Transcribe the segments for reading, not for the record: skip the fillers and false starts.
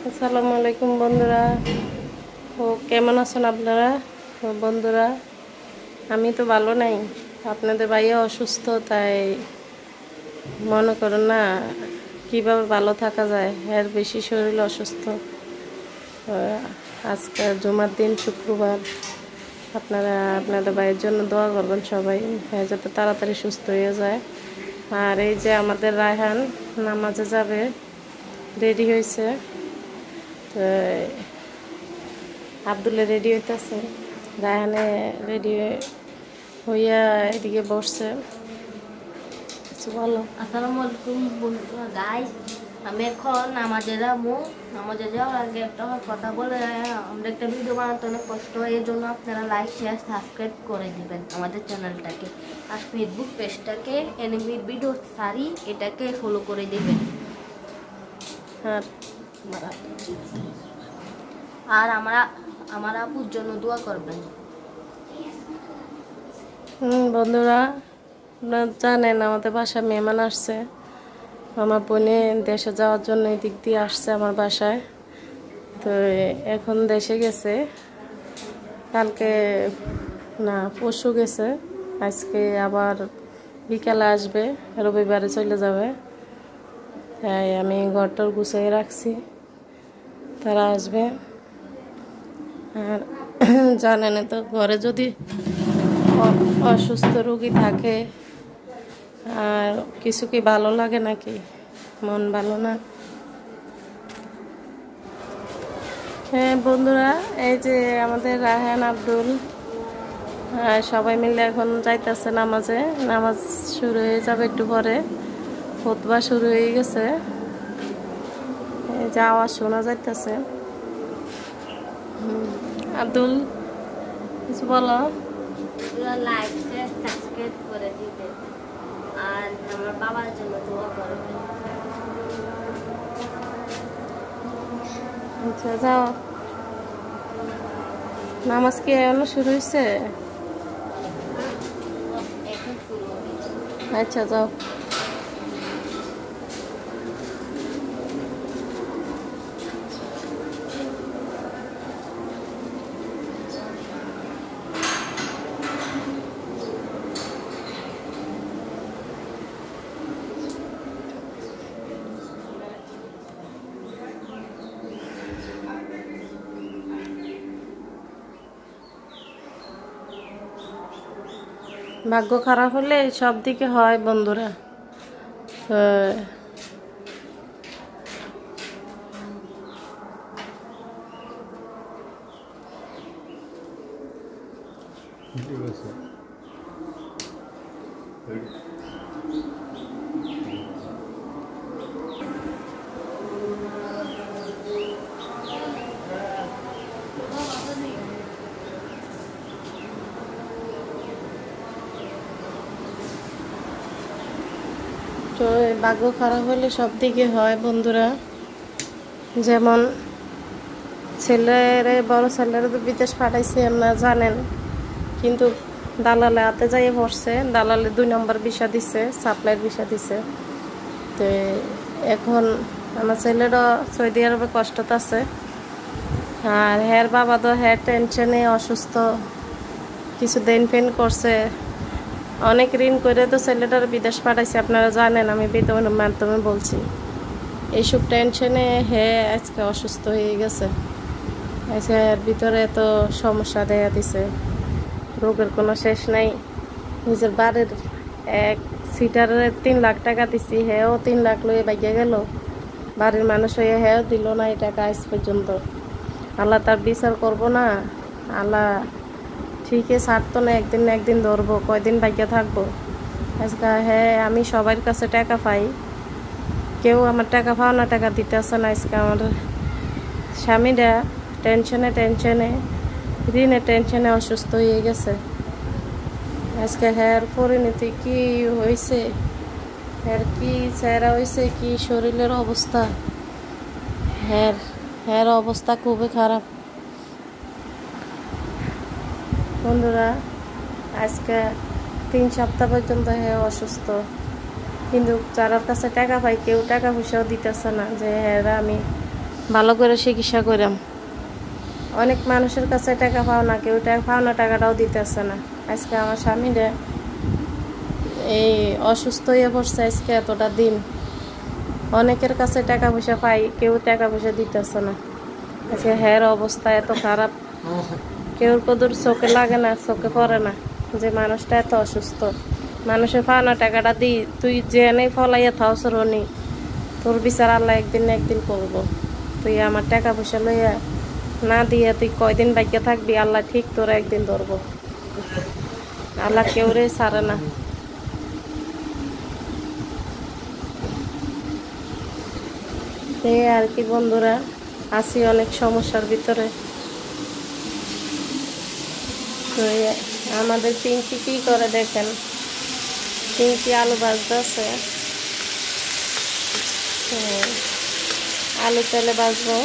আসসালামু আলাইকুম বন্ধুরা। ও কেমন আছেন আপনারা? ও বন্ধুরা, আমি তো ভালো নাই, আপনাদের ভাইয়া অসুস্থ, তাই মনে করেন না কিভাবে ভালো থাকা যায়, এর বেশি শরীর অসুস্থ। আজকে জুমার দিন, শুক্রবার, আপনারা আপনাদের ভাইয়ের জন্য দোয়া করবেন সবাই, যাতে তাড়াতাড়ি সুস্থ হয়ে যায়। আর এই যে আমাদের রায়হান নামাজে যাবে, রেডি হয়েছে। তো আব্দুল্লা রেডি হইতেছে, রায়হানে রেডি হইয়া এদিকে বসছে। কিছু বলো। আসসালামু আলাইকুম বন্ধুরা, গাইস আমি এখন নামাজে যাওয়ার আগে একটা কথা বলে, আমরা একটা ভিডিও বানাতে অনেক কষ্ট হয়, এর জন্য আপনারা লাইক, শেয়ার, সাবস্ক্রাইব করে দিবেন আমাদের চ্যানেলটাকে, আর ফেসবুক পেজটাকে এনিমির ভিডিও সারি এটাকে ফলো করে দিবেন। আর আমার আপুর জন্য দোয়া করবেন। বন্ধুরা, আপনারা জানেন আমাদের বাসায় মেহমান আসছে। আমার বোনে দেশে যাওয়ার জন্য এই দিক দিয়ে আসছে আমার বাসায়। তো এখন দেশে গেছে, কালকে না পরশু গেছে, আজকে আবার বিকালে আসবে, রবিবারে চলে যাবে। তাই আমি ঘরটার গুছিয়ে রাখছি, তারা আসবে। আর জানেন তো, ঘরে যদি অসুস্থ রোগী থাকে আর কিছু কি ভালো লাগে নাকি, মন ভালো না। হ্যাঁ বন্ধুরা, এই যে আমাদের রায়হান, আব্দুল সবাই মিলে এখন যাইতেছে নামাজে। নামাজ শুরু হয়ে যাবে একটু পরে, খুতবা শুরু হয়ে গেছে, এই যে আওয়াজ শোনা যাইতেছে। আব্দুল, কিছু বলো। লাইক, শেয়ার, সাবস্ক্রাইব করে দিবেন, আর আমার বাবার জন্য দোয়া করবেন। আচ্ছা যাও, নামাজ কি এখনো শুরু হয়েছে? এখন শুরু হয়েছে। আচ্ছা যাও। ভাগ্য খারাপ হলে সব দিকে হয় বন্ধুরা। তো ভাগ্য খারাপ হলে সব দিকে হয় বন্ধুরা। যেমন ছেলের, বড় ছেলের তো বিদেশ পাঠাইছে, আপনারা জানেন, কিন্তু দালালে হাতে যাইয়ে পড়ছে। দালালে 2 নম্বর ভিসা দিছে, সাপ্লাইয়ের ভিসা দিছে। তো এখন আমার ছেলেরও সৌদি আরবে কষ্টতে আছে। আর হের বাবা তো হের টেনশনে অসুস্থ, কিছু দেন ফেন করছে, অনেক ঋণ করে তো ছেলেটার বিদেশ পাঠাইছে। আপনারা জানেন, আমি বিতরণের মাধ্যমে বলছি। এইসব টেনশনে আজকে অসুস্থ হয়ে গেছে। আজকে এর ভিতরে এত সমস্যা দেখা দিছে, রোগের কোনো শেষ নাই। নিজের বাড়ির এক সিটারের 3 লাখ টাকা দিছি, 3 লাখ লয়ে বাইকে গেল। বাড়ির মানুষ হয়ে দিল না এই টাকা আজ পর্যন্ত। আল্লাহ তার বিচার করব না? আল্লাহ ঠিকই ছাড়তো না, একদিন না একদিন ধরবো। কয়দিন বাইকে থাকবো? আজকে আমি সবার কাছে টাকা পাই, কেউ আমার টাকা পাওনা টাকা দিতে আসে না। আজকে আমার স্বামীরা টেনশনে ঋণের টেনশনে অসুস্থ হয়ে গেছে। আজকে পরিণতি কি হয়েছে, কি চেহারা হয়েছে, কি শরীরের অবস্থা, অবস্থা খুবই খারাপ বন্ধুরা। আজকে 3 সপ্তাহ পর্যন্ত অসুস্থ। কিন্তু যার কাছে টাকা পাই কেউ টাকা পয়সাও দিতেছে না যে হ্যাঁ আমি ভালো করে চিকিৎসা করাম। অনেক মানুষের কাছে টাকা পাও না, কেউ পাওনা টাকাটাও দিতেছে না। আজকে আমার স্বামীরা এই অসুস্থ হয়ে পড়ছে আজকে এতটা দিন, অনেকের কাছে টাকা পয়সা পাই কেউ টাকা পয়সা দিতেছে না। আজকে হ্যার অবস্থা এত খারাপ, কেউর কদর চোখে লাগে না, চোখে পড়ে না যে মানুষটা এত অসুস্থ। মানুষের পাওনা টাকাটা দিই তুই জেনে ফলাইয়া থাও সরনি, তোর বিচার আল্লাহ একদিন না একদিন করবো। তুই আমার টাকা পয়সা লইয়া না দিয়ে তুই কয়দিন বাইকে থাকবি, আল্লাহ ঠিক তোরা একদিন ধরবো। আল্লাহ কেউ রে ছাড়ে না। এই আর কি বন্ধুরা, আছি অনেক সমস্যার ভিতরে। তো আমাদের পিঙ্কি কি করে দেখেন, পিঙ্কি আলু ভাজতেছে, আলু তেলে ভাজবো।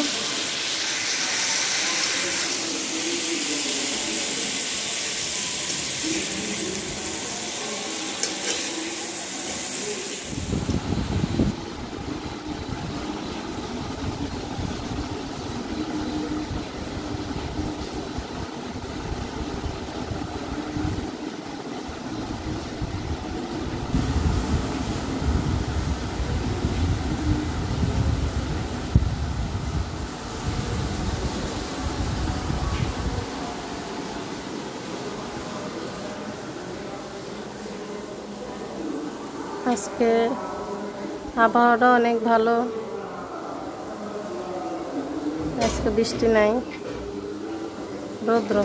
আজকে আবহাওয়াটা অনেক ভালো, আজকে বৃষ্টি নাই, রৌদ্র।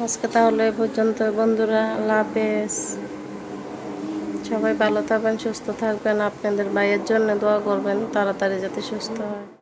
আজকে তাহলে এ পর্যন্ত বন্ধুরা, আল্লাহ হাফেজ। সবাই ভালো থাকবেন, সুস্থ থাকবেন, আপনাদের ভাইয়ের জন্য দোয়া করবেন তাড়াতাড়ি যাতে সুস্থ হয়।